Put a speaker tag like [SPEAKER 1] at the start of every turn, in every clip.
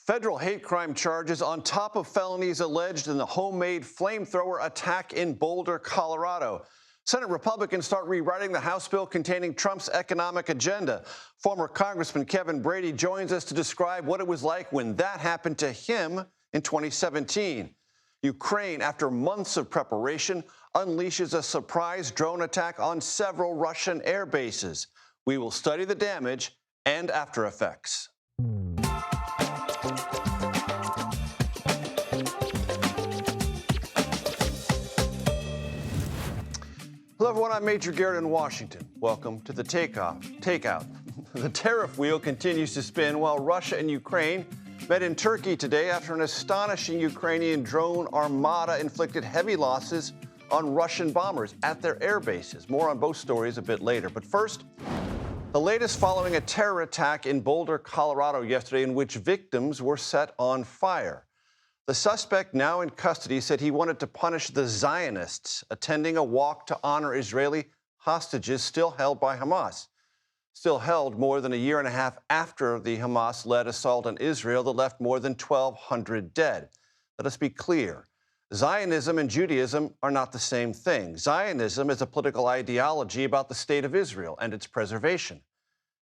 [SPEAKER 1] Federal hate crime charges on top of felonies alleged in the homemade flamethrower attack in Boulder, Colorado. Senate Republicans start rewriting the House bill containing Trump's economic agenda. Former Congressman Kevin Brady joins us to describe what it was like when that happened to him in 2017. Ukraine, after months of preparation, unleashes a surprise drone attack on several Russian air bases. We will study the damage and after effects. Hello, everyone. I'm Major Garrett in Washington. Welcome to the Takeout. The tariff wheel continues to spin while Russia and Ukraine met in Turkey today after an astonishing Ukrainian drone armada inflicted heavy losses on Russian bombers at their air bases. More on both stories a bit later. But first, the latest following a terror attack in Boulder, Colorado yesterday in which victims were set on fire. The suspect, now in custody, said he wanted to punish the Zionists attending a walk to honor Israeli hostages still held by Hamas. Still held more than a year and a half after the Hamas-led assault on Israel that left more than 1,200 dead. Let us be clear. Zionism and Judaism are not the same thing. Zionism is a political ideology about the state of Israel and its preservation.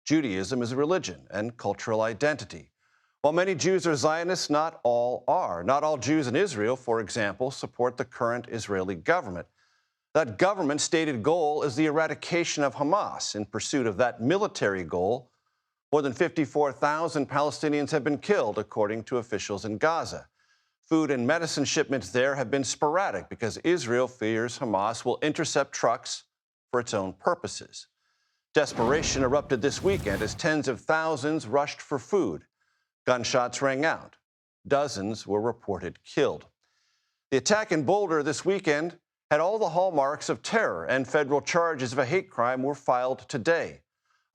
[SPEAKER 1] Judaism is a religion and cultural identity. While many Jews are Zionists, not all are. Not all Jews in Israel, for example, support the current Israeli government. That government's stated goal is the eradication of Hamas. In pursuit of that military goal, more than 54,000 Palestinians have been killed, according to officials in Gaza. Food and medicine shipments there have been sporadic because Israel fears Hamas will intercept trucks for its own purposes. Desperation erupted this weekend as tens of thousands rushed for food. Gunshots rang out. Dozens were reported killed. The attack in Boulder this weekend had all the hallmarks of terror, and federal charges of a hate crime were filed today,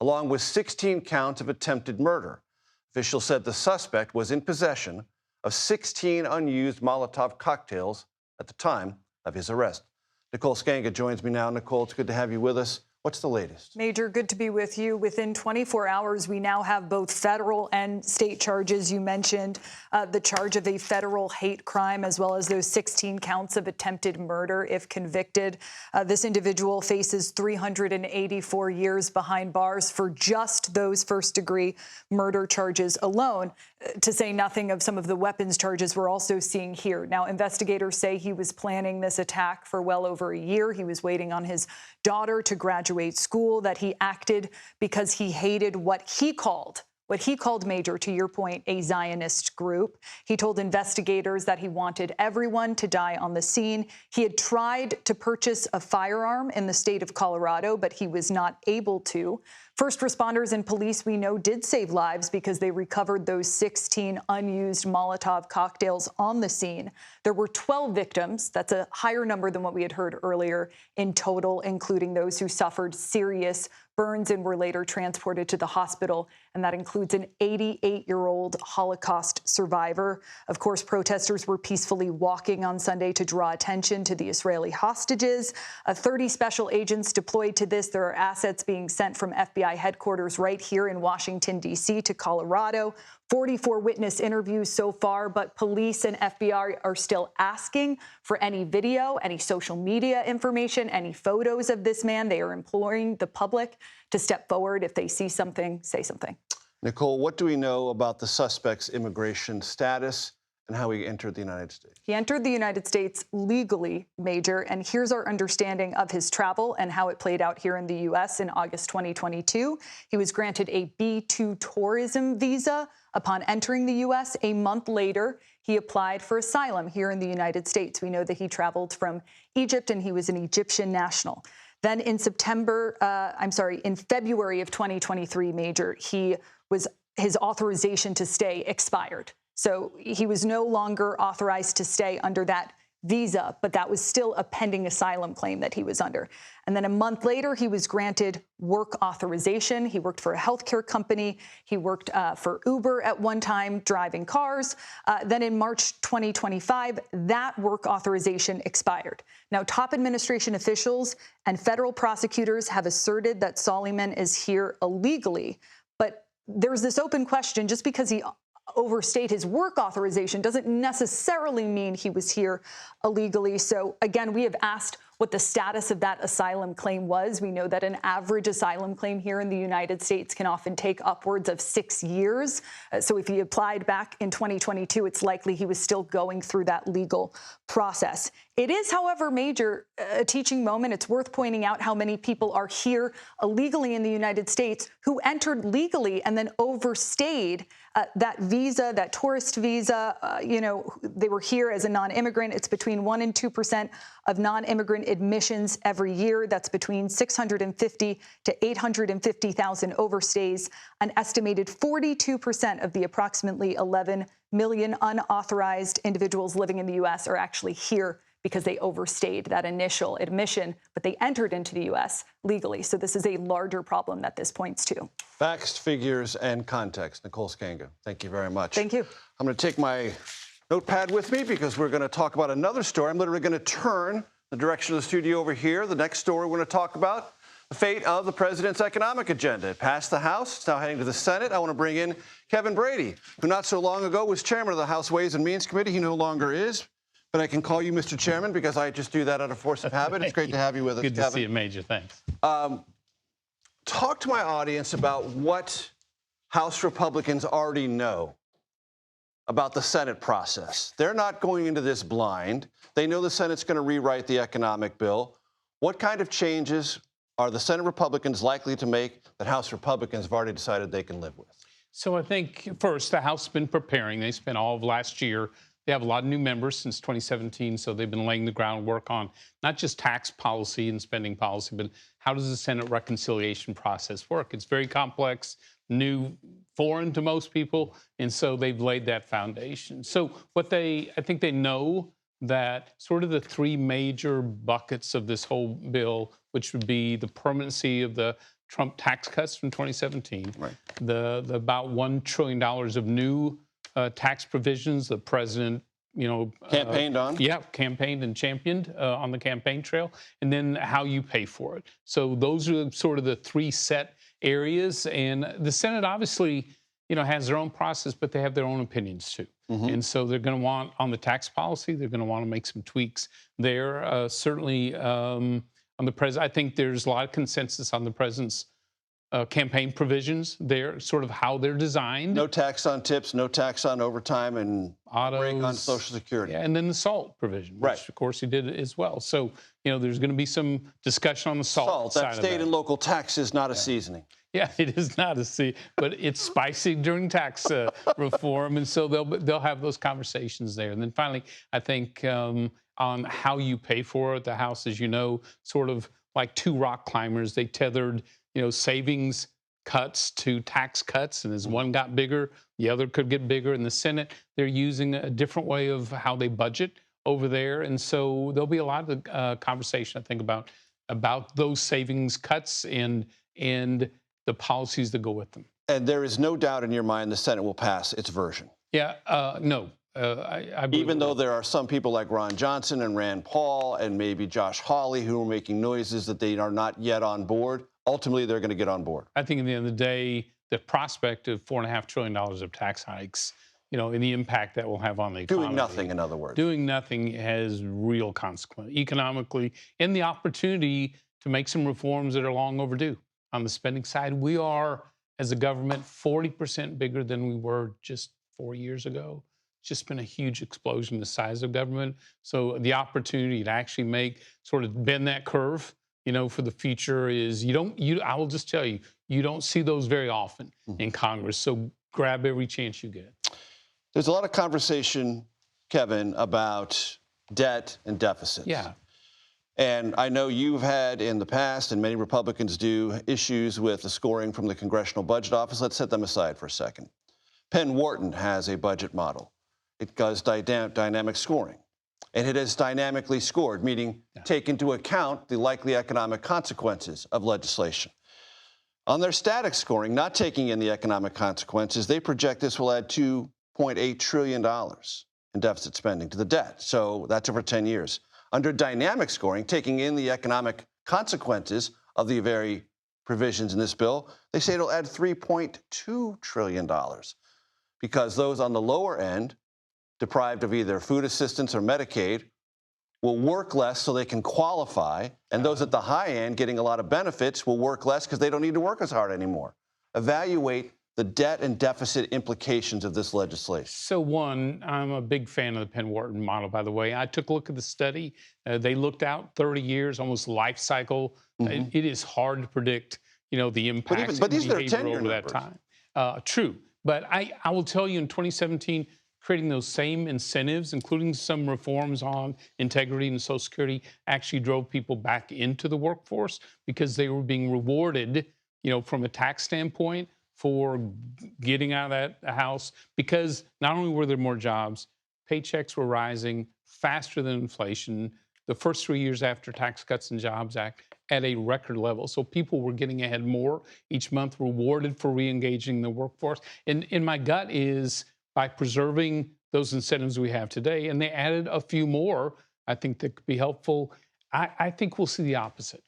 [SPEAKER 1] along with 16 counts of attempted murder. Officials said the suspect was in possession of 16 unused Molotov cocktails at the time of his arrest. Nicole Skanga joins me now. Nicole, it's good to have you with us. What's the latest?
[SPEAKER 2] Major, good to be with you. Within 24 hours, we now have both federal and state charges. You mentioned the charge of a federal hate crime, as well as those 16 counts of attempted murder if convicted. This individual faces 384 years behind bars for just those first-degree murder charges alone, to say nothing of some of the weapons charges we're also seeing here. Now, investigators say he was planning this attack for well over a year. He was waiting on his daughter to graduate school, that he acted because he hated what he called, Major, to your point, a Zionist group. He told investigators that he wanted everyone to die on the scene. He had tried to purchase a firearm in the state of Colorado, but he was not able to. First responders and police, we know, did save lives because they recovered those 16 unused Molotov cocktails on the scene. There were 12 victims. That's a higher number than what we had heard earlier in total, including those who suffered serious burns and were later transported to the hospital. And that includes an 88-year-old Holocaust survivor. Of course, protesters were peacefully walking on Sunday to draw attention to the Israeli hostages. 30 special agents deployed to this. There are assets being sent from FBI headquarters right here in Washington, D.C. to Colorado. 44 witness interviews so far, but police and FBI are still asking for any video, any social media information, any photos of this man. They are imploring the public to step forward. If they see something, say something.
[SPEAKER 1] Nicole, what do we know about the suspect's immigration status and how he entered the United States?
[SPEAKER 2] He entered the United States legally, Major, and here's our understanding of his travel and how it played out here in the U.S. in August 2022. He was granted a B-2 tourism visa upon entering the U.S. A month later, he applied for asylum here in the United States. We know that he traveled from Egypt and he was an Egyptian national. Then in February of 2023, Major, his authorization to stay expired. So he was no longer authorized to stay under that visa, but that was still a pending asylum claim that he was under. And then a month later, he was granted work authorization. He worked for a healthcare company. He worked for Uber at one time, driving cars. Then in March 2025, that work authorization expired. Now, top administration officials and federal prosecutors have asserted that Soliman is here illegally, but there's this open question, just because he overstayed his work authorization doesn't necessarily mean he was here illegally. So again, we have asked what the status of that asylum claim was. We know that an average asylum claim here in the United States can often take upwards of 6 years. So if he applied back in 2022, it's likely he was still going through that legal process. It is, however, Major, a teaching moment. It's worth pointing out how many people are here illegally in the United States who entered legally and then overstayed that visa, that tourist visa. They were here as a non-immigrant. It's between 1% and 2% of non-immigrant admissions every year. That's between 650 to 850,000 overstays. An estimated 42% of the approximately 11 million unauthorized individuals living in the U.S. are actually here because they overstayed that initial admission, but they entered into the U.S. legally. So this is a larger problem that this points to.
[SPEAKER 1] Facts, figures, and context. Nicole Skanga, thank you very much.
[SPEAKER 2] Thank you.
[SPEAKER 1] I'm going to take my notepad with me because we're going to talk about another story. I'm literally going to turn the direction of the studio over here. The next story we're going to talk about, the fate of the president's economic agenda. It passed the House. It's now heading to the Senate. I want to bring in Kevin Brady, who not so long ago was chairman of the House Ways and Means Committee. He no longer is. But I can call you Mr. Chairman because I just do that out of force of habit. It's great to have you with us,
[SPEAKER 3] Good to
[SPEAKER 1] Kevin.
[SPEAKER 3] see you, Major. Thanks.
[SPEAKER 1] Talk to my audience about what House Republicans already know about the Senate process. They're not going into this blind. They know the Senate's going to rewrite the economic bill. What kind of changes are the Senate Republicans likely to make that House Republicans have already decided they can live with?
[SPEAKER 3] So I think, first, the House has been preparing. They spent all of last year. They have a lot of new members since 2017, so they've been laying the groundwork on not just tax policy and spending policy, but how does the Senate reconciliation process work? It's very complex, new, foreign to most people, and so they've laid that foundation. So I think they know that sort of the three major buckets of this whole bill, which would be the permanency of the Trump tax cuts from 2017,
[SPEAKER 1] right,
[SPEAKER 3] the about $1 trillion of new tax provisions the president,
[SPEAKER 1] campaigned on.
[SPEAKER 3] Yeah, campaigned and championed on the campaign trail, and then how you pay for it. So those are sort of the three set areas. And the Senate obviously, has their own process, but they have their own opinions too. Mm-hmm. And so they're going to want, on the tax policy, they're going to want to make some tweaks there. Certainly on the president, I think there's a lot of consensus on the president's campaign provisions there, sort of how they're designed.
[SPEAKER 1] No tax on tips, no tax on overtime, and break on Social Security.
[SPEAKER 3] Yeah, and then the SALT provision, which
[SPEAKER 1] right,
[SPEAKER 3] of course he did as well. So, there's going to be some discussion on the SALT side
[SPEAKER 1] that state and local tax is not a seasoning.
[SPEAKER 3] Yeah, it is not but it's spicy during tax reform, and so they'll have those conversations there. And then finally, I think on how you pay for it, the House, as you know, sort of like two rock climbers, they tethered savings cuts to tax cuts. And as one got bigger, the other could get bigger. In the Senate, they're using a different way of how they budget over there. And so there'll be a lot of conversation, I think, about those savings cuts and the policies that go with them.
[SPEAKER 1] And there is no doubt in your mind the Senate will pass its version.
[SPEAKER 3] Yeah, no. I
[SPEAKER 1] Even though there are some people like Ron Johnson and Rand Paul and maybe Josh Hawley who are making noises that they are not yet on board, ultimately they're going to get on board.
[SPEAKER 3] I think at the end of the day, the prospect of $4.5 trillion of tax hikes, and the impact that will have on the economy.
[SPEAKER 1] Doing nothing, in other words.
[SPEAKER 3] Doing nothing has real consequence economically, and the opportunity to make some reforms that are long overdue. On the spending side, we are, as a government, 40% bigger than we were just 4 years ago. It's just been a huge explosion in the size of government. So the opportunity to actually bend that curve, for the future is I will just tell you, you don't see those very often in Congress. So grab every chance you get.
[SPEAKER 1] There's a lot of conversation, Kevin, about debt and deficits.
[SPEAKER 3] Yeah.
[SPEAKER 1] And I know you've had in the past, and many Republicans do, issues with the scoring from the Congressional Budget Office. Let's set them aside for a second. Penn Wharton has a budget model. It does dynamic scoring. And it has dynamically scored, meaning take into account the likely economic consequences of legislation. On their static scoring, not taking in the economic consequences, they project this will add $2.8 trillion in deficit spending to the debt. So that's over 10 years. Under dynamic scoring, taking in the economic consequences of the very provisions in this bill, they say it'll add $3.2 trillion. because those on the lower end, deprived of either food assistance or Medicaid, will work less so they can qualify, and those at the high end getting a lot of benefits will work less because they don't need to work as hard anymore. Evaluate the debt and deficit implications of this legislation.
[SPEAKER 3] So one, I'm a big fan of the Penn-Wharton model, by the way. I took a look at the study. They looked out 30 years, almost life cycle. It is hard to predict, the impacts
[SPEAKER 1] but these are
[SPEAKER 3] behavior
[SPEAKER 1] tenure
[SPEAKER 3] over that
[SPEAKER 1] numbers.
[SPEAKER 3] time. True, but I will tell you in 2017, creating those same incentives, including some reforms on integrity and Social Security, actually drove people back into the workforce because they were being rewarded, from a tax standpoint for getting out of that house, because not only were there more jobs, paychecks were rising faster than inflation the first 3 years after Tax Cuts and Jobs Act at a record level. So people were getting ahead more each month, rewarded for re-engaging the workforce. And my gut is, by preserving those incentives we have today, and they added a few more, I think that could be helpful. I think we'll see the opposite.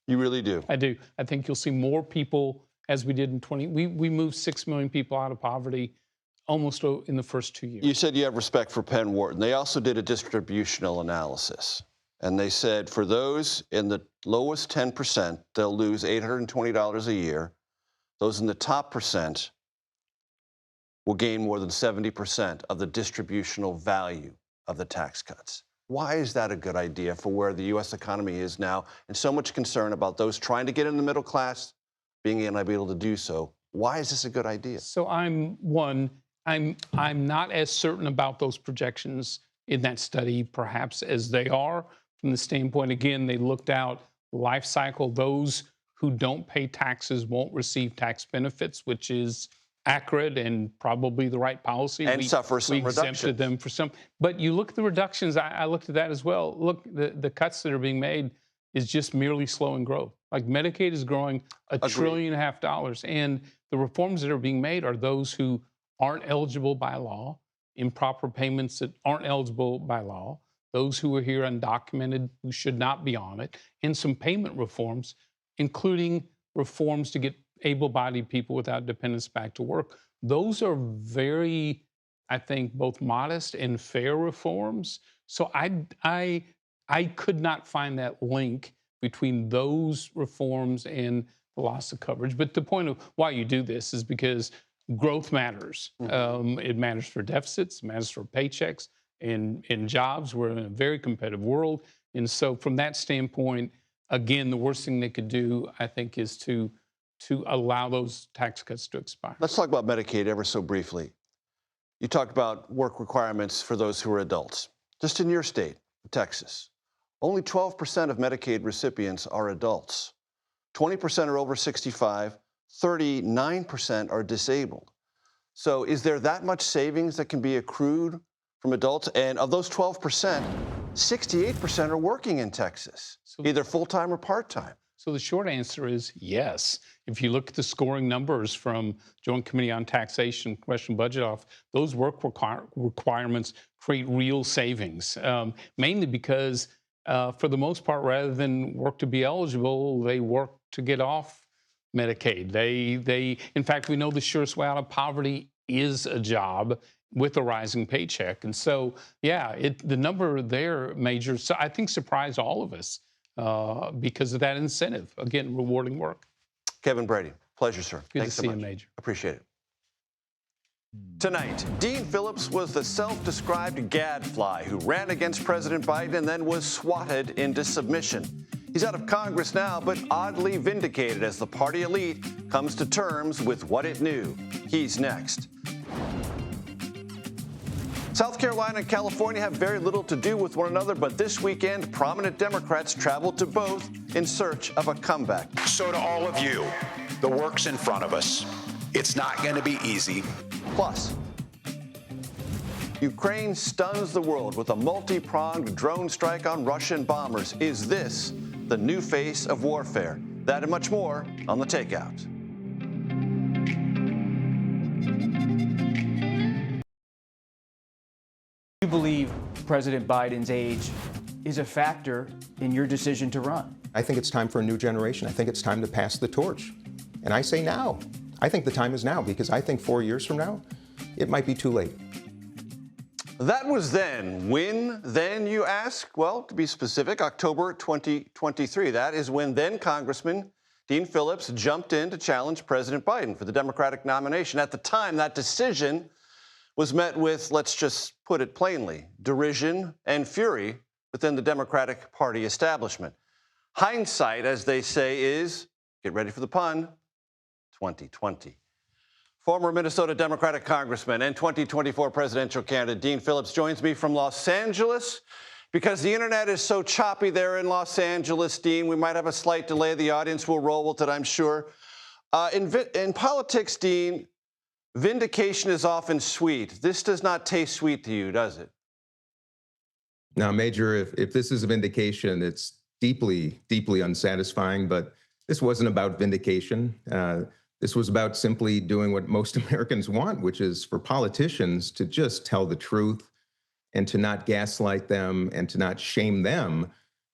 [SPEAKER 1] You really do?
[SPEAKER 3] I do. I think you'll see more people, as we did in we moved 6 million people out of poverty almost in the first 2 years.
[SPEAKER 1] You said you have respect for Penn-Wharton. They also did a distributional analysis, and they said for those in the lowest 10%, they'll lose $820 a year. Those in the top percent will gain more than 70% of the distributional value of the tax cuts. Why is that a good idea for where the U.S. economy is now, and so much concern about those trying to get in the middle class being unable to do so? Why is this a good idea?
[SPEAKER 3] So I'm not as certain about those projections in that study, perhaps, as they are from the standpoint, again, they looked out life cycle. Those who don't pay taxes won't receive tax benefits, which is accurate and probably the right policy.
[SPEAKER 1] And suffer some
[SPEAKER 3] reductions. We exempted them for some. But you look at the reductions, I looked at that as well. Look, the cuts that are being made is just merely slowing growth. Like Medicaid is growing $1.5 trillion, and the reforms that are being made are those who aren't eligible by law, improper payments that aren't eligible by law, those who are here undocumented who should not be on it, and some payment reforms, including reforms to get able-bodied people without dependents back to work. Those are very, I think, both modest and fair reforms. So I could not find that link between those reforms and the loss of coverage. But the point of why you do this is because growth matters. It matters for deficits, it matters for paychecks and jobs. We're in a very competitive world. And so from that standpoint, again, the worst thing they could do, I think, is to allow those tax cuts to expire.
[SPEAKER 1] Let's talk about Medicaid ever so briefly. You talked about work requirements for those who are adults. Just in your state, Texas, only 12% of Medicaid recipients are adults. 20% are over 65, 39% are disabled. So is there that much savings that can be accrued from adults? And of those 12%, 68% are working in Texas, either full-time or part-time.
[SPEAKER 3] So the short answer is yes. If you look at the scoring numbers from Joint Committee on Taxation, Congressional Budget Office, those work requirements create real savings, mainly because for the most part, rather than work to be eligible, they work to get off Medicaid. In fact, we know the surest way out of poverty is a job with a rising paycheck. And so, yeah, the number there, Major, so I think surprised all of us because of that incentive. Again, rewarding work.
[SPEAKER 1] Kevin Brady, pleasure, sir.
[SPEAKER 3] Good
[SPEAKER 1] Thanks
[SPEAKER 3] to
[SPEAKER 1] so
[SPEAKER 3] see
[SPEAKER 1] much.
[SPEAKER 3] you, Major.
[SPEAKER 1] Appreciate it. Tonight, Dean Phillips was the self-described gadfly who ran against President Biden and then was swatted into submission. He's out of Congress now, but oddly vindicated as the party elite comes to terms with what it knew. He's next. South Carolina and California have very little to do with one another, but this weekend, prominent Democrats traveled to both in search of a comeback.
[SPEAKER 4] So to all of you, the work's in front of us. It's not going to be easy.
[SPEAKER 1] Plus, Ukraine stuns the world with a multi-pronged drone strike on Russian bombers. Is this the new face of warfare? That and much more on The Takeout.
[SPEAKER 5] Do you believe President Biden's age is a factor in your decision to run?
[SPEAKER 6] I think it's time for a new generation. I think it's time to pass the torch. And I say now. I think the time is now because I think 4 years from now, it might be too late.
[SPEAKER 1] That was then. When then, you ask? Well, to be specific, October 2023. That is when then Congressman Dean Phillips jumped in to challenge President Biden for the Democratic nomination. At the time, that decision was met with, let's just put it plainly, derision and fury within the Democratic Party establishment. Hindsight, as they say, is, get ready for the pun, 2020. Former Minnesota Democratic Congressman and 2024 presidential candidate Dean Phillips joins me from Los Angeles. Because the internet is so choppy there in Los Angeles, Dean, we might have a slight delay. The audience will roll with it, I'm sure. In politics, Dean, vindication is often sweet. This does not taste sweet to you, does it?
[SPEAKER 6] Now, Major, if this is a vindication, it's deeply, deeply unsatisfying, but this wasn't about vindication. This was about simply doing what most Americans want, which is for politicians to just tell the truth and to not gaslight them and to not shame them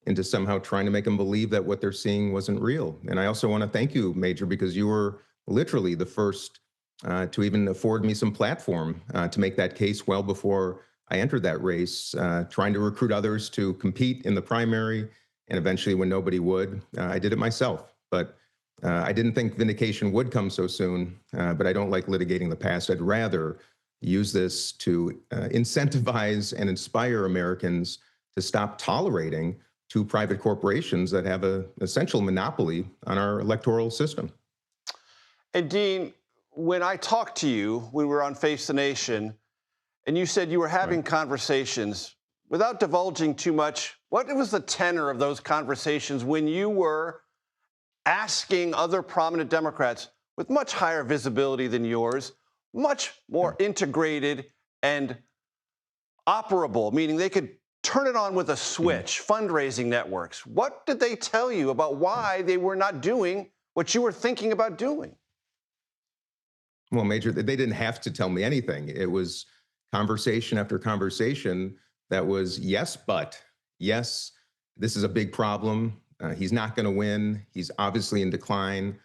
[SPEAKER 6] into somehow trying to make them believe that what they're seeing wasn't real. And I also want to thank you, Major, because you were literally the first to even afford me some platform to make that case well before I entered that race, trying to recruit others to compete in the primary. And eventually, when nobody would, I did it myself. But I didn't think vindication would come so soon, but I don't like litigating the past. I'd rather use this to incentivize and inspire Americans to stop tolerating two private corporations that have an essential monopoly on our electoral system.
[SPEAKER 1] And Dean, when I talked to you, when we were on Face the Nation, and you said you were having conversations, without divulging too much, what was the tenor of those conversations when you were asking other prominent Democrats with much higher visibility than yours, much more integrated and operable, meaning they could turn it on with a switch, fundraising networks? What did they tell you about why they were not doing what you were thinking about doing?
[SPEAKER 6] Well, Major, they didn't have to tell me anything. It was conversation after conversation that was yes, but yes, this is a big problem. He's not going to win. He's obviously in decline,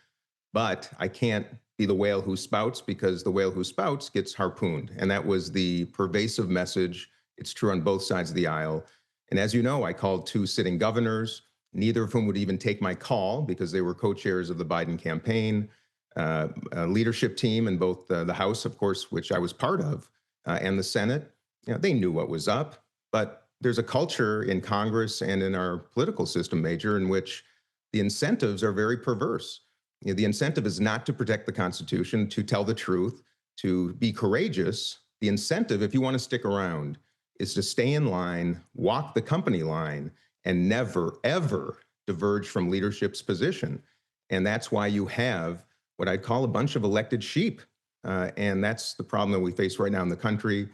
[SPEAKER 6] but I can't be the whale who spouts because the whale who spouts gets harpooned. And that was the pervasive message. It's true on both sides of the aisle. And as you know, I called two sitting governors, neither of whom would even take my call because they were co-chairs of the Biden campaign, a leadership team in both the House, of course, which I was part of, and the Senate. You know, they knew what was up, but there's a culture in Congress and in our political system, Major, in which the incentives are very perverse. You know, the incentive is not to protect the Constitution, to tell the truth, to be courageous. The incentive, if you want to stick around, is to stay in line, walk the company line, and never, ever diverge from leadership's position. And that's why you have what I'd call a bunch of elected sheep. And that's the problem that we face right now in the country.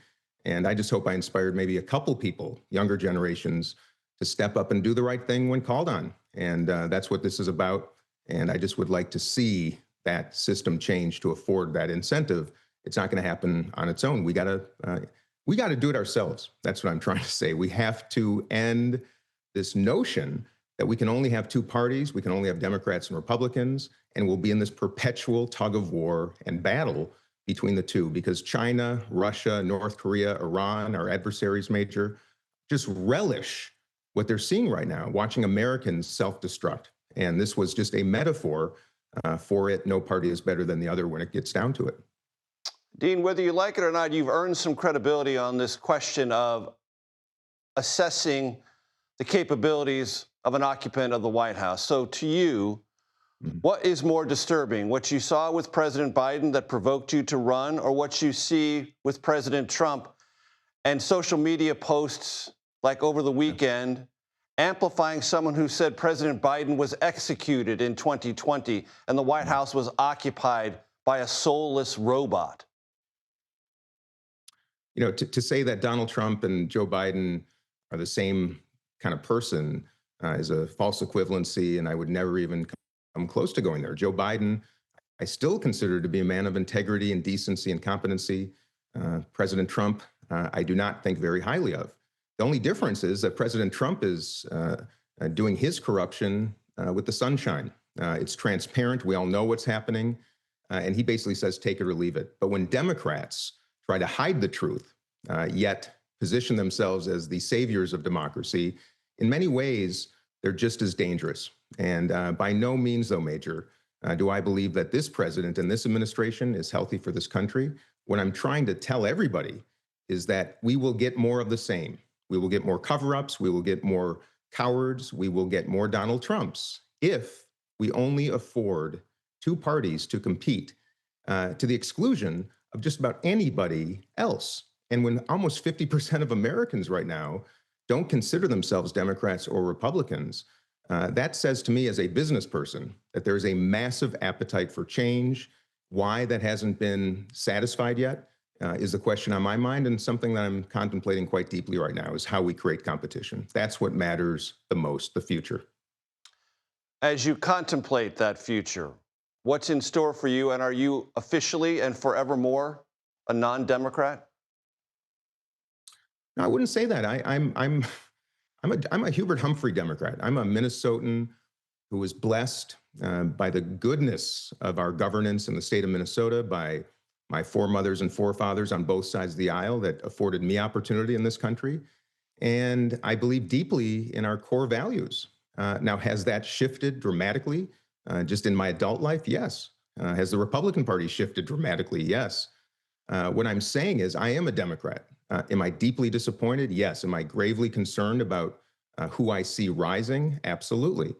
[SPEAKER 6] And I just hope I inspired maybe a couple people, younger generations, to step up and do the right thing when called on. And that's what this is about. And I just would like to see that system change to afford that incentive. It's not going to happen on its own. We got to do it ourselves. That's what I'm trying to say. We have to end this notion that we can only have two parties, we can only have Democrats and Republicans, and we'll be in this perpetual tug of war and battle between the two, because China, Russia, North Korea, Iran, our adversaries, Major, just relish what they're seeing right now, watching Americans self-destruct. And this was just a metaphor for it. No party is better than the other when it gets down to it.
[SPEAKER 1] Dean, whether you like it or not, you've earned some credibility on this question of assessing the capabilities of an occupant of the White House. So to you, what is more disturbing, what you saw with President Biden that provoked you to run, or what you see with President Trump and social media posts like over the weekend amplifying someone who said President Biden was executed in 2020 and the White House was occupied by a soulless robot?
[SPEAKER 6] You know, to say that Donald Trump and Joe Biden are the same kind of person is a false equivalency, and I would never even come close to going there. Joe Biden, I still consider to be a man of integrity and decency and competency. President Trump, I do not think very highly of. The only difference is that President Trump is doing his corruption with the sunshine. It's transparent. We all know what's happening. And he basically says, take it or leave it. But when Democrats try to hide the truth, yet position themselves as the saviors of democracy, in many ways, they're just as dangerous. And by no means, though, Major, do I believe that this president and this administration is healthy for this country. What I'm trying to tell everybody is that we will get more of the same. We will get more cover-ups. We will get more cowards. We will get more Donald Trumps if we only afford two parties to compete to the exclusion of just about anybody else. And when almost 50% of Americans right now don't consider themselves Democrats or Republicans, that says to me as a business person that there is a massive appetite for change. Why that hasn't been satisfied yet is the question on my mind, and something that I'm contemplating quite deeply right now is how we create competition. That's what matters the most, the future.
[SPEAKER 1] As you contemplate that future, what's in store for you, and are you officially and forevermore a non-Democrat?
[SPEAKER 6] No, I wouldn't say that. I'm a Hubert Humphrey Democrat. I'm a Minnesotan who was blessed by the goodness of our governance in the state of Minnesota, by my foremothers and forefathers on both sides of the aisle that afforded me opportunity in this country. And I believe deeply in our core values. Now, has that shifted dramatically just in my adult life? Yes. Has the Republican Party shifted dramatically? Yes. What I'm saying is I am a Democrat. Am I deeply disappointed? Yes. Am I gravely concerned about who I see rising? Absolutely.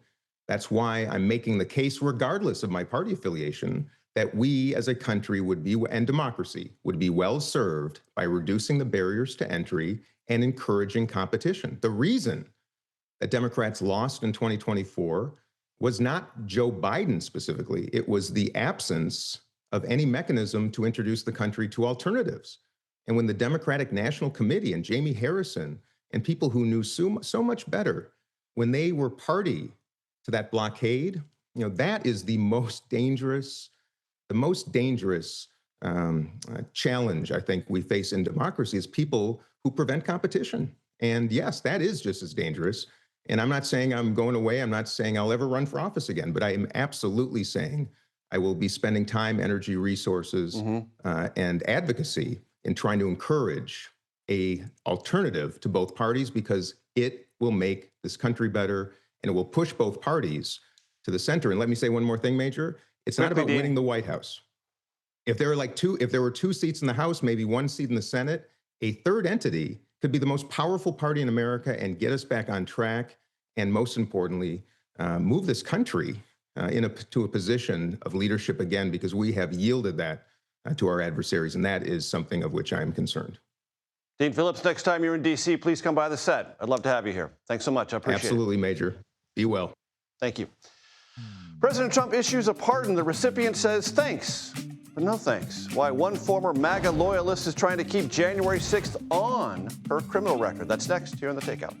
[SPEAKER 6] That's why I'm making the case, regardless of my party affiliation, that we as a country would be, and democracy, would be well served by reducing the barriers to entry and encouraging competition. The reason that Democrats lost in 2024 was not Joe Biden specifically. It was the absence of any mechanism to introduce the country to alternatives. And when the Democratic National Committee and Jamie Harrison and people who knew so much better, when they were party to that blockade, that is the most dangerous challenge I think we face in democracy is people who prevent competition. And yes, that is just as dangerous. And I'm not saying I'm going away. I'm not saying I'll ever run for office again, but I am absolutely saying I will be spending time, energy, resources, and advocacy in trying to encourage a alternative to both parties, because it will make this country better and it will push both parties to the center. And let me say one more thing, Major. It's not about winning the White House. If there were two seats in the House, maybe one seat in the Senate, a third entity could be the most powerful party in America and get us back on track. And most importantly, move this country to a position of leadership again, because we have yielded that to our adversaries. And that is something of which I am concerned.
[SPEAKER 1] Dean Phillips, next time you're in D.C., please come by the set. I'd love to have you here. Thanks so much. I appreciate it.
[SPEAKER 6] Absolutely, Major. Be well.
[SPEAKER 1] Thank you. President Trump issues a pardon. The recipient says thanks, but no thanks. Why one former MAGA loyalist is trying to keep January 6th on her criminal record. That's next here on The Takeout.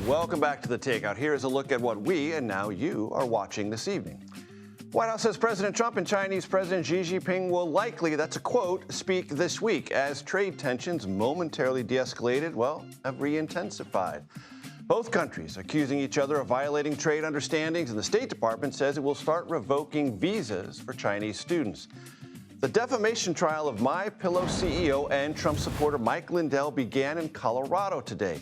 [SPEAKER 1] Welcome back to The Takeout. Here's a look at what we, and now you, are watching this evening. White House says President Trump and Chinese President Xi Jinping will likely, that's a quote, speak this week as trade tensions momentarily de-escalated, have re-intensified. Both countries accusing each other of violating trade understandings, and the State Department says it will start revoking visas for Chinese students. The defamation trial of MyPillow CEO and Trump supporter Mike Lindell began in Colorado today.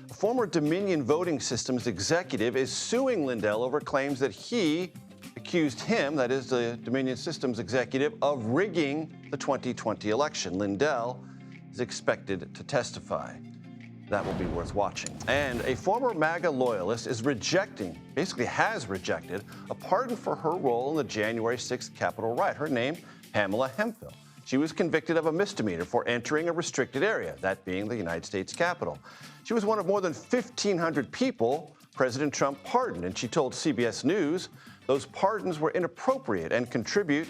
[SPEAKER 1] A former Dominion Voting Systems executive is suing Lindell over claims that he accused him, that is the Dominion Systems executive, of rigging the 2020 election. Lindell is expected to testify. That will be worth watching. And a former MAGA loyalist is has rejected a pardon for her role in the January 6th Capitol riot. Her name, Pamela Hemphill. She was convicted of a misdemeanor for entering a restricted area, that being the United States Capitol. She was one of more than 1,500 people President Trump pardoned, and she told CBS News those pardons were inappropriate and contribute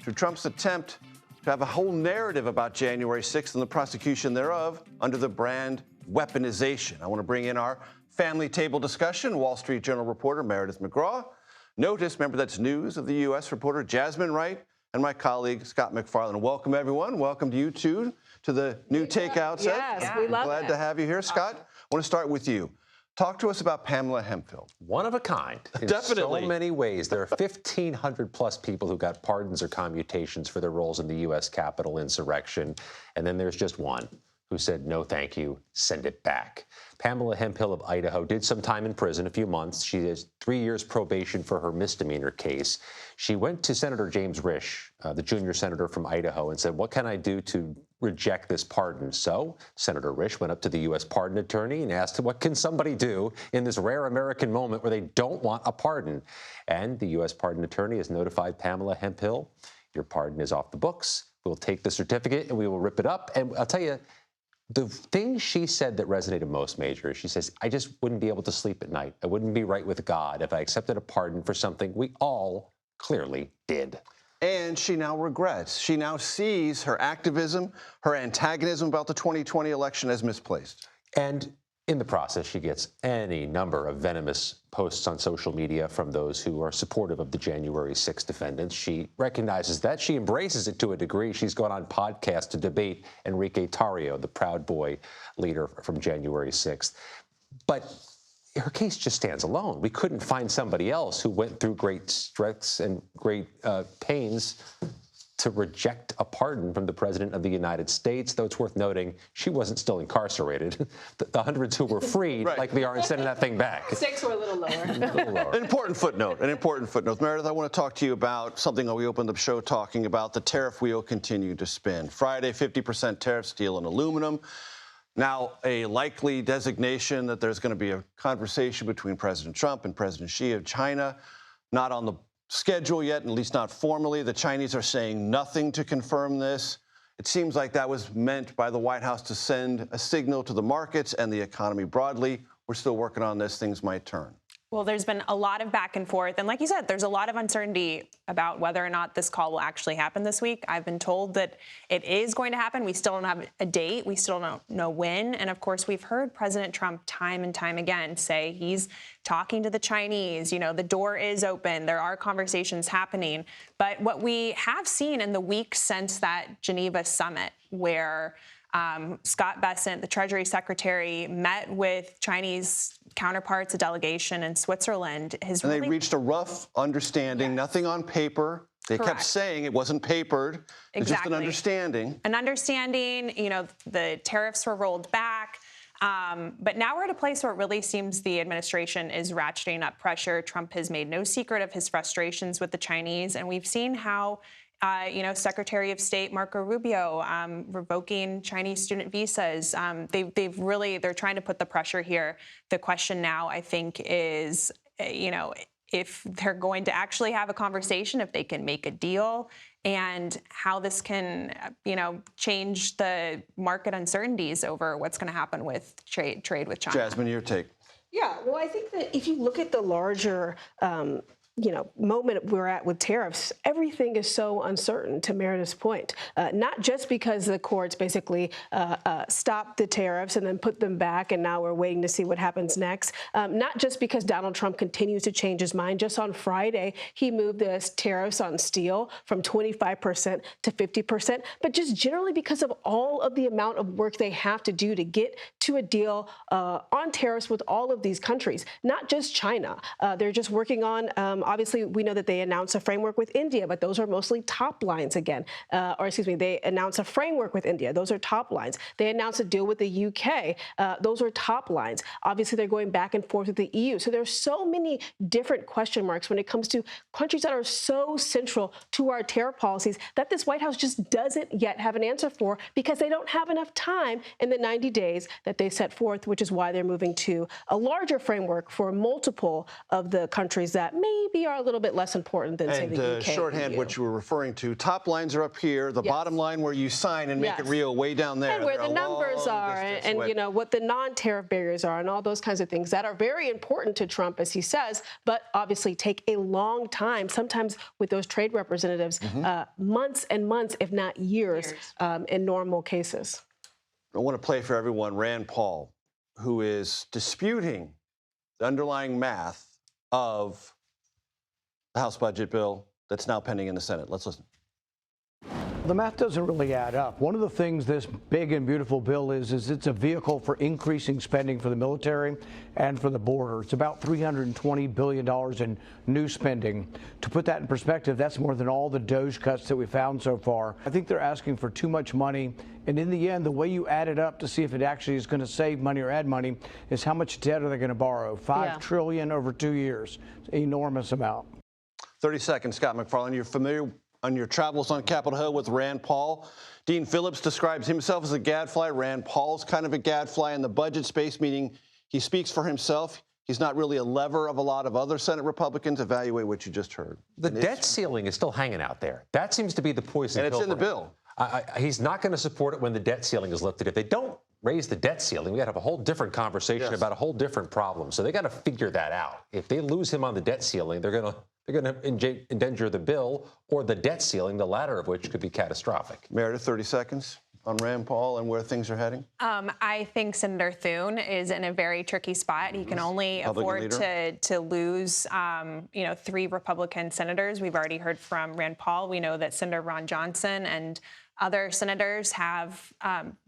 [SPEAKER 1] to Trump's attempt to have a whole narrative about January 6th and the prosecution thereof under the brand weaponization. I want to bring in our family table discussion, Wall Street Journal reporter Meredith McGraw, Notice, remember that's News of the U.S. reporter Jasmine Wright, and my colleague Scott McFarland. Welcome, everyone. Welcome to you, too, to the new Takeout set.
[SPEAKER 7] Yes, we love
[SPEAKER 1] Glad
[SPEAKER 7] it.
[SPEAKER 1] to have you here, Scott. I want to start with you. Talk to us about Pamela Hemphill.
[SPEAKER 8] One of a kind in
[SPEAKER 1] Definitely.
[SPEAKER 8] so many ways. There are 1,500 plus people who got pardons or commutations for their roles in the U.S. Capitol insurrection. And then there's just one who said, no, thank you, send it back. Pamela Hemphill of Idaho did some time in prison, a few months. She has 3 years probation for her misdemeanor case. She went to Senator James Risch, the junior senator from Idaho, and said, what can I do to reject this pardon? So Senator Risch went up to the U.S. pardon attorney and asked, what can somebody do in this rare American moment where they don't want a pardon? And the U.S. pardon attorney has notified Pamela Hemphill, your pardon is off the books. We'll take the certificate and we will rip it up. And I'll tell you, the thing she said that resonated most, Major, she says, I just wouldn't be able to sleep at night. I wouldn't be right with God if I accepted a pardon for something we all clearly did.
[SPEAKER 1] And she now regrets. She now sees her activism, her antagonism about the 2020 election as misplaced.
[SPEAKER 8] And in the process, she gets any number of venomous posts on social media from those who are supportive of the January 6th defendants. She recognizes that. She embraces it to a degree. She's gone on podcasts to debate Enrique Tarrio, the Proud Boy leader from January 6th. But her case just stands alone. We couldn't find somebody else who went through great stress and great pains to reject a pardon from the President of the United States, though it's worth noting she wasn't still incarcerated. The hundreds who were freed likely aren't sending that thing back.
[SPEAKER 7] Stakes were a little lower.
[SPEAKER 1] An important footnote, Meredith, I want to talk to you about something that we opened the show talking about. The tariff wheel continued to spin. Friday, 50% tariff, steel and aluminum. Now, a likely designation that there's going to be a conversation between President Trump and President Xi of China, not on the schedule yet, at least not formally. The Chinese are saying nothing to confirm this. It seems like that was meant by the White House to send a signal to the markets and the economy broadly. We're still working on this. Things might turn.
[SPEAKER 9] Well, there's been a lot of back and forth. And like you said, there's a lot of uncertainty about whether or not this call will actually happen this week. I've been told that it is going to happen. We still don't have a date. We still don't know when. And of course, we've heard President Trump time and time again say he's talking to the Chinese. You know, the door is open. There are conversations happening. But what we have seen in the weeks since that Geneva summit, where Scott Bessent, the Treasury Secretary, met with Chinese counterparts, a delegation in Switzerland.
[SPEAKER 1] And they reached a rough understanding, nothing on paper. They kept saying it wasn't papered. It's just an understanding.
[SPEAKER 9] An understanding, you know, the tariffs were rolled back. But now we're at a place where it really seems the administration is ratcheting up pressure. Trump has made no secret of his frustrations with the Chinese, and we've seen how Secretary of State Marco Rubio revoking Chinese student visas. They're trying to put the pressure here. The question now, I think, is, if they're going to actually have a conversation, if they can make a deal, and how this can, change the market uncertainties over what's going to happen with trade with China.
[SPEAKER 1] Jasmine, your take.
[SPEAKER 7] Yeah, well, I think that if you look at the larger moment we're at with tariffs, everything is so uncertain, to Meredith's point. Not just because the courts basically stopped the tariffs and then put them back, and now we're waiting to see what happens next. Not just because Donald Trump continues to change his mind. Just on Friday, he moved the tariffs on steel from 25% to 50%, but just generally because of all of the amount of work they have to do to get to a deal on tariffs with all of these countries, not just China. They're just working on obviously, we know that they announced a framework with India, but those are mostly top lines again. They announced a framework with India. Those are top lines. They announced a deal with the UK. Those are top lines. Obviously, they're going back and forth with the EU. So there's so many different question marks when it comes to countries that are so central to our tariff policies that this White House just doesn't yet have an answer for, because they don't have enough time in the 90 days that they set forth, which is why they're moving to a larger framework for multiple of the countries that maybe are a little bit less important than, say, the UK.
[SPEAKER 1] Shorthand,
[SPEAKER 7] EU.
[SPEAKER 1] what you were referring to, top lines are up here, the bottom line where you sign and make it real way down there.
[SPEAKER 7] And where the numbers are, and what the non-tariff barriers are, and all those kinds of things that are very important to Trump, as he says, but obviously take a long time, sometimes with those trade representatives, months and months, if not years. In normal cases.
[SPEAKER 1] I want to play for everyone Rand Paul, who is disputing the underlying math of the House budget bill that's now pending in the Senate. Let's listen.
[SPEAKER 10] The math doesn't really add up. One of the things this big and beautiful bill is it's a vehicle for increasing spending for the military and for the border. It's about $320 billion in new spending. To put that in perspective, that's more than all the DOGE cuts that we found so far. I think they're asking for too much money. And in the end, the way you add it up to see if it actually is going to save money or add money is how much debt are they going to borrow? $5 trillion over 2 years. It's an enormous amount.
[SPEAKER 1] 30 seconds, Scott McFarland. You're familiar on your travels on Capitol Hill with Rand Paul. Dean Phillips describes himself as a gadfly. Rand Paul's kind of a gadfly in the budget space, meaning he speaks for himself. He's not really a lever of a lot of other Senate Republicans. Evaluate what you just heard.
[SPEAKER 8] The debt ceiling is still hanging out there. That seems to be the poison pill.
[SPEAKER 1] And it's in the bill.
[SPEAKER 8] He's not going to support it when the debt ceiling is lifted. If they don't raise the debt ceiling, we got to have a whole different conversation about a whole different problem. So they got to figure that out. If they lose him on the debt ceiling, they're going to endanger the bill or the debt ceiling, the latter of which could be catastrophic.
[SPEAKER 1] Meredith, 30 seconds on Rand Paul and where things are heading.
[SPEAKER 9] I think Senator Thune is in a very tricky spot. He can only afford to lose, 3 Republican senators. We've already heard from Rand Paul. We know that Senator Ron Johnson and other senators have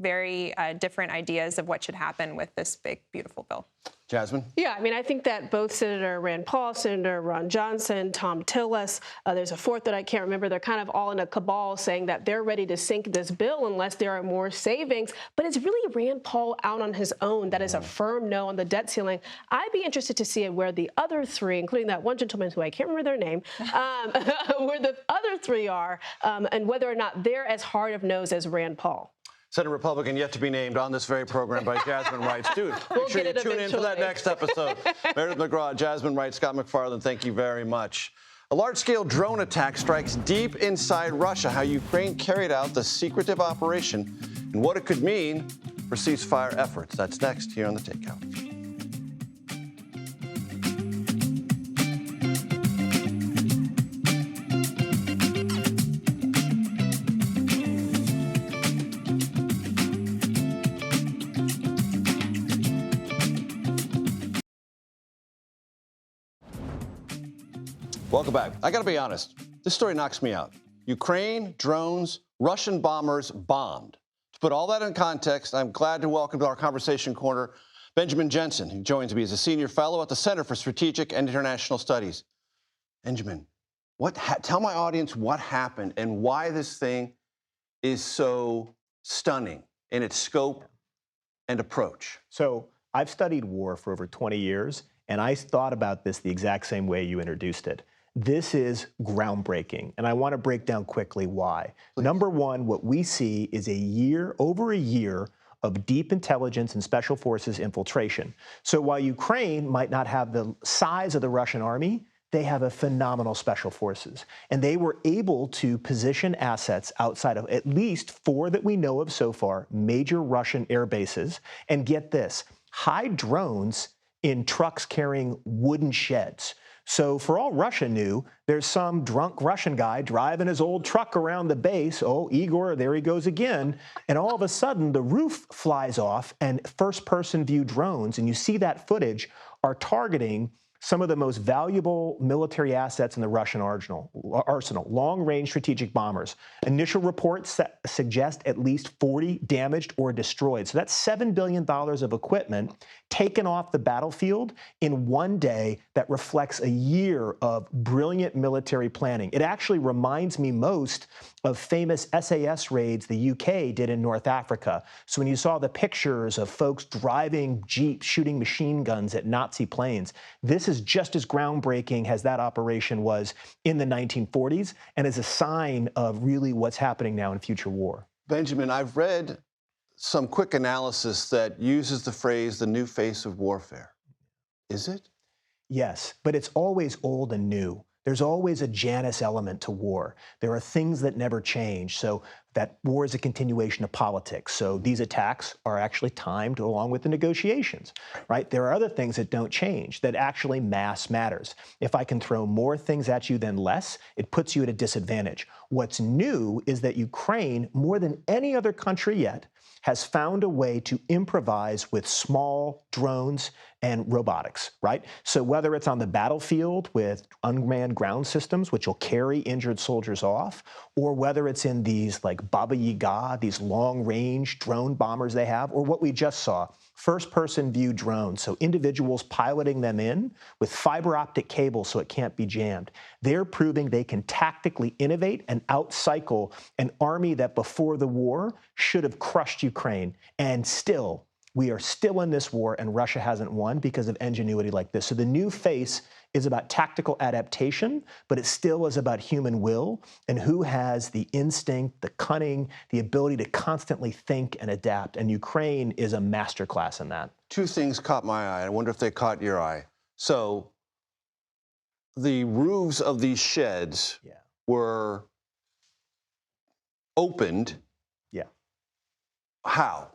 [SPEAKER 9] very different ideas of what should happen with this big, beautiful bill.
[SPEAKER 1] Jasmine?
[SPEAKER 7] Yeah, I mean, I think that both Senator Rand Paul, Senator Ron Johnson, Tom Tillis, there's a fourth that I can't remember, they're kind of all in a cabal saying that they're ready to sink this bill unless there are more savings. But it's really Rand Paul out on his own that is a firm no on the debt ceiling. I'd be interested to see where the other 3, including that one gentleman who I can't remember their name, where the other 3 are, and whether or not they're as hard of nose as Rand Paul.
[SPEAKER 1] Senate Republican yet to be named on this very program by Jasmine Wright. Dude, make sure you tune in for that next episode. Meredith McGraw, Jasmine Wright, Scott McFarland, thank you very much. A large-scale drone attack strikes deep inside Russia. How Ukraine carried out the secretive operation and what it could mean for ceasefire efforts. That's next here on The Takeout. Welcome back. I got to be honest. This story knocks me out. Ukraine, drones, Russian bombers bombed. To put all that in context, I'm glad to welcome to our conversation corner Benjamin Jensen, who joins me as a senior fellow at the Center for Strategic and International Studies. Benjamin, tell my audience what happened and why this thing is so stunning in its scope and approach.
[SPEAKER 11] So I've studied war for over 20 years, and I thought about this the exact same way you introduced it. This is groundbreaking, and I want to break down quickly why. Please. Number one, what we see is over a year of deep intelligence and special forces infiltration. So while Ukraine might not have the size of the Russian army, they have a phenomenal special forces. And they were able to position assets outside of at least 4 that we know of so far, major Russian air bases, and get this, hide drones in trucks carrying wooden sheds. So for all Russia knew, there's some drunk Russian guy driving his old truck around the base. Oh, Igor, there he goes again. And all of a sudden, the roof flies off and first-person view drones, and you see that footage, are targeting some of the most valuable military assets in the Russian arsenal, long-range strategic bombers. Initial reports suggest at least 40 damaged or destroyed. So that's $7 billion of equipment taken off the battlefield in one day that reflects a year of brilliant military planning. It actually reminds me most of famous SAS raids the UK did in North Africa. So when you saw the pictures of folks driving jeeps, shooting machine guns at Nazi planes, this is just as groundbreaking as that operation was in the 1940s and is a sign of really what's happening now in future war.
[SPEAKER 1] Benjamin, I've read some quick analysis that uses the phrase the new face of warfare. Is it?
[SPEAKER 11] Yes, but it's always old and new. There's always a Janus element to war. There are things that never change. So that war is a continuation of politics. So these attacks are actually timed along with the negotiations, right? There are other things that don't change, that actually mass matters. If I can throw more things at you than less, it puts you at a disadvantage. What's new is that Ukraine, more than any other country yet, has found a way to improvise with small drones and robotics, right? So whether it's on the battlefield with unmanned ground systems, which will carry injured soldiers off, or whether it's in these like Baba Yaga, these long-range drone bombers they have, or what we just saw, first-person view drones, so individuals piloting them in with fiber optic cables so it can't be jammed. They're proving they can tactically innovate and outcycle an army that before the war should have crushed Ukraine. And still, we are still in this war and Russia hasn't won because of ingenuity like this. So the new face is about tactical adaptation, but it still is about human will and who has the instinct, the cunning, the ability to constantly think and adapt. And Ukraine is a masterclass in that.
[SPEAKER 1] Two things caught my eye. I wonder if they caught your eye. So the roofs of these sheds were opened.
[SPEAKER 11] Yeah.
[SPEAKER 1] How?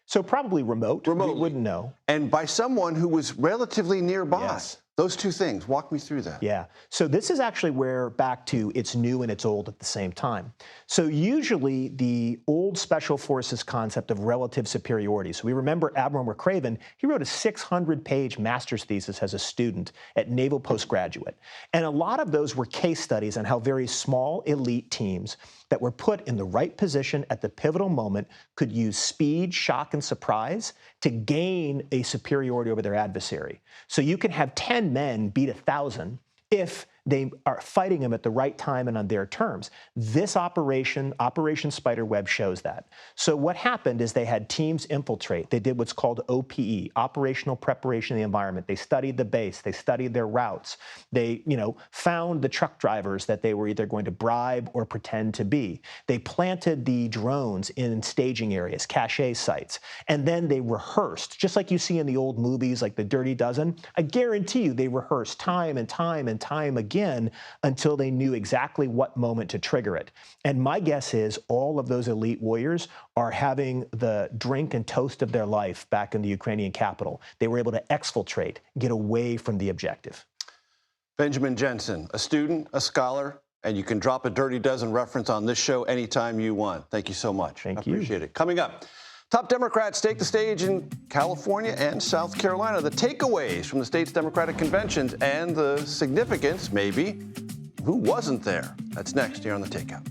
[SPEAKER 11] So probably remotely. We wouldn't know.
[SPEAKER 1] And by someone who was relatively nearby.
[SPEAKER 11] Yes.
[SPEAKER 1] Those two things, walk me through that.
[SPEAKER 11] Yeah, so this is actually where back to it's new and it's old at the same time. So usually the old Special Forces concept of relative superiority. So we remember Admiral McCraven, he wrote a 600-page master's thesis as a student at Naval Postgraduate. And a lot of those were case studies on how very small elite teams that were put in the right position at the pivotal moment could use speed, shock, and surprise to gain a superiority over their adversary. So you can have 10 men beat 1,000 if they are fighting them at the right time and on their terms. This Operation Spiderweb, shows that. So what happened is they had teams infiltrate. They did what's called OPE, Operational Preparation of the Environment. They studied the base. They studied their routes. They, found the truck drivers that they were either going to bribe or pretend to be. They planted the drones in staging areas, cache sites, and then they rehearsed, just like you see in the old movies like The Dirty Dozen. I guarantee you they rehearsed time and time and time again until they knew exactly what moment to trigger it. And my guess is all of those elite warriors are having the drink and toast of their life back in the Ukrainian capital. They were able to exfiltrate, get away from the objective.
[SPEAKER 1] Benjamin Jensen, a student, a scholar, and you can drop a Dirty Dozen reference on this show anytime you want. Thank you so much.
[SPEAKER 11] Thank you.
[SPEAKER 1] Appreciate it. Coming up, top Democrats take the stage in California and South Carolina. The takeaways from the state's Democratic conventions and the significance, maybe, who wasn't there. That's next here on The Takeout.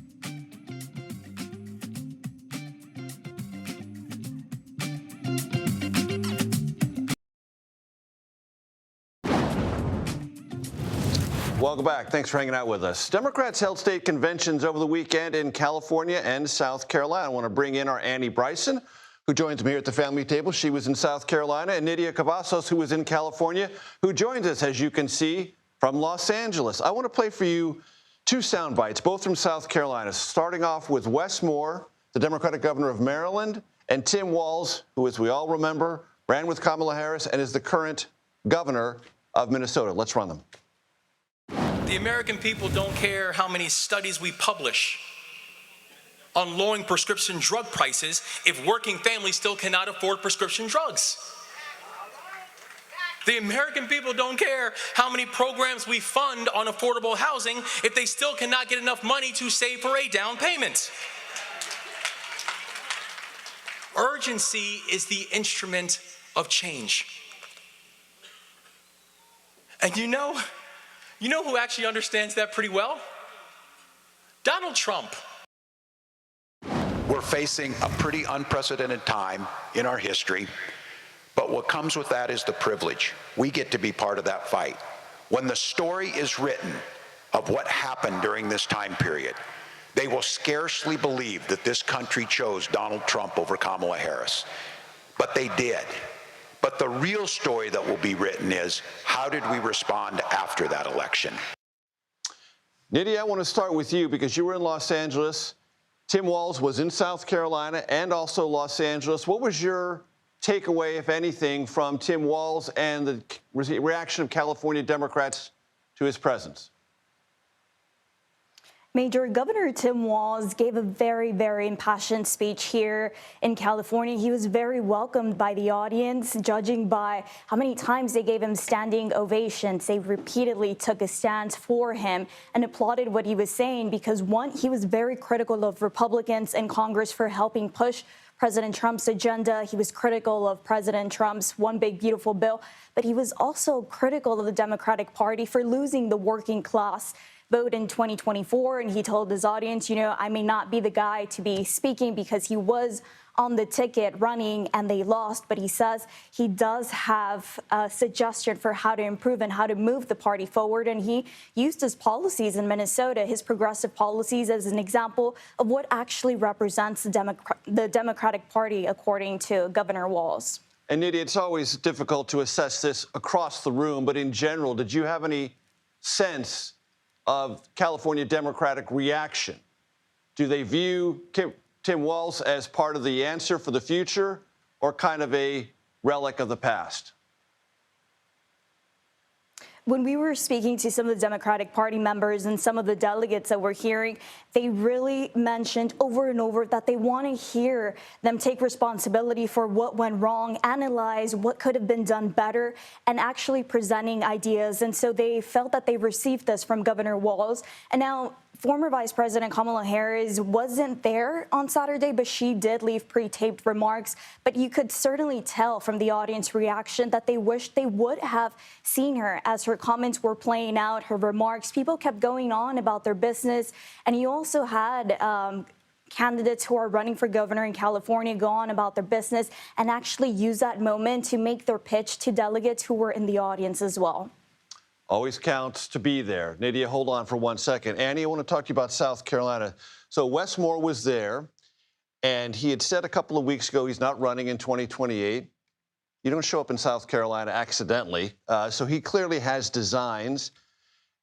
[SPEAKER 1] Welcome back. Thanks for hanging out with us. Democrats held state conventions over the weekend in California and South Carolina. I want to bring in our Annie Bryson, who joins me here at the family table. She was in South Carolina, and Nydia Cavazos, who was in California, who joins us, as you can see, from Los Angeles. I want to play for you two sound bites, both from South Carolina, starting off with Wes Moore, the Democratic governor of Maryland, and Tim Walz, who, as we all remember, ran with Kamala Harris and is the current governor of Minnesota. Let's run them.
[SPEAKER 12] The American people don't care how many studies we publish on lowering prescription drug prices if working families still cannot afford prescription drugs. The American people don't care how many programs we fund on affordable housing if they still cannot get enough money to save for a down payment. Urgency is the instrument of change. And you know who actually understands that pretty well? Donald Trump.
[SPEAKER 4] We're facing a pretty unprecedented time in our history, but what comes with that is the privilege. We get to be part of that fight. When the story is written of what happened during this time period, they will scarcely believe that this country chose Donald Trump over Kamala Harris. But they did. But the real story that will be written is, how did we respond after that election?
[SPEAKER 1] Nydia, I want to start with you because you were in Los Angeles. Tim Walz was in South Carolina and also Los Angeles. What was your takeaway, if anything, from Tim Walz and the reaction of California Democrats to his presence?
[SPEAKER 13] Major, Governor Tim Walz gave a very, very impassioned speech here in California. He was very welcomed by the audience, judging by how many times they gave him standing ovations. They repeatedly took a stance for him and applauded what he was saying because, one, he was very critical of Republicans in Congress for helping push President Trump's agenda. He was critical of President Trump's One Big Beautiful Bill, but he was also critical of the Democratic Party for losing the working class vote in 2024. And he told his audience, I may not be the guy to be speaking because he was on the ticket running and they lost, but he says he does have a suggestion for how to improve and how to move the party forward. And he used his policies in Minnesota, his progressive policies, as an example of what actually represents the Democratic Party, according to Governor Walz.
[SPEAKER 1] And Nydia, it's always difficult to assess this across the room, but in general, did you have any sense of California Democratic reaction? Do they view Tim Walz as part of the answer for the future or kind of a relic of the past?
[SPEAKER 13] When we were speaking to some of the Democratic Party members and some of the delegates that we're hearing, they really mentioned over and over that they want to hear them take responsibility for what went wrong, analyze what could have been done better, and actually presenting ideas. And so they felt that they received this from Governor Walz. And now former Vice President Kamala Harris wasn't there on Saturday, but she did leave pre-taped remarks. But you could certainly tell from the audience reaction that they wished they would have seen her as her comments were playing out, her remarks. People kept going on about their business. And you also had candidates who are running for governor in California go on about their business and actually use that moment to make their pitch to delegates who were in the audience as well.
[SPEAKER 1] Always counts to be there. Nydia, hold on for 1 second. Annie, I want to talk to you about South Carolina. So Wes Moore was there, and he had said a couple of weeks ago he's not running in 2028. You don't show up in South Carolina accidentally. So he clearly has designs.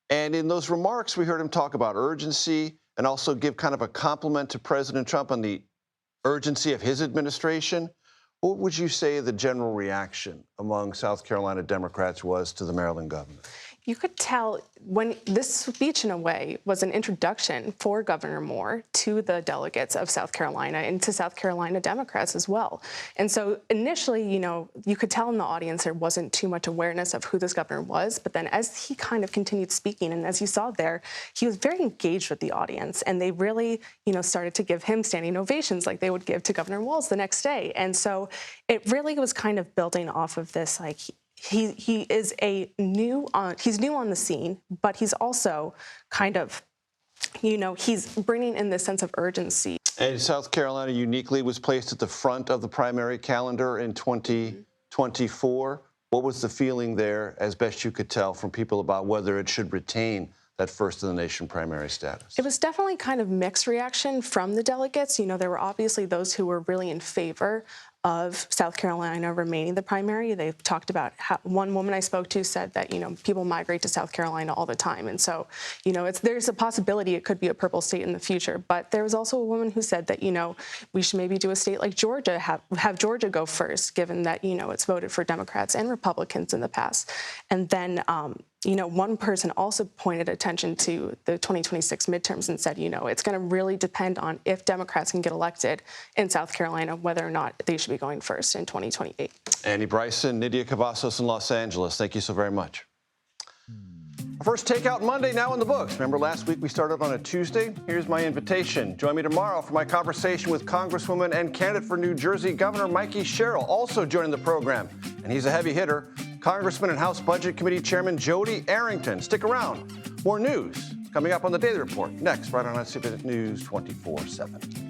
[SPEAKER 1] And in those remarks, we heard him talk about urgency and also give kind of a compliment to President Trump on the urgency of his administration. What would you say the general reaction among South Carolina Democrats was to the Maryland governor?
[SPEAKER 14] You could tell when this speech, in a way, was an introduction for Governor Moore to the delegates of South Carolina and to South Carolina Democrats as well. And so initially, you could tell in the audience there wasn't too much awareness of who this governor was. But then as he kind of continued speaking, and as you saw there, he was very engaged with the audience. And they really, started to give him standing ovations like they would give to Governor Walz the next day. And so it really was kind of building off of this, like, he is he's new on the scene, but he's also kind of, he's bringing in this sense of urgency.
[SPEAKER 1] And South Carolina uniquely was placed at the front of the primary calendar in 2024. What was the feeling there, as best you could tell, from people about whether it should retain that first-in-the-nation primary status?
[SPEAKER 14] It was definitely kind of mixed reaction from the delegates. There were obviously those who were really in favor of South Carolina remaining the primary. They've talked about how one woman I spoke to said that, people migrate to South Carolina all the time. And so, there's a possibility it could be a purple state in the future. But there was also a woman who said that, we should maybe do a state like Georgia, have Georgia go first, given that, it's voted for Democrats and Republicans in the past. And then, one person also pointed attention to the 2026 midterms and said, it's going to really depend on if Democrats can get elected in South Carolina, whether or not they should be going first in 2028.
[SPEAKER 1] Annie Bryson, Nydia Cavazos in Los Angeles, thank you so very much. Our first Takeout Monday now in the books. Remember last week we started on a Tuesday? Here's my invitation. Join me tomorrow for my conversation with Congresswoman and candidate for New Jersey Governor Mikey Sherrill, also joining the program. And he's a heavy hitter, Congressman and House Budget Committee Chairman Jody Arrington. Stick around. More news coming up on the Daily Report next, right on CBS News 24/7.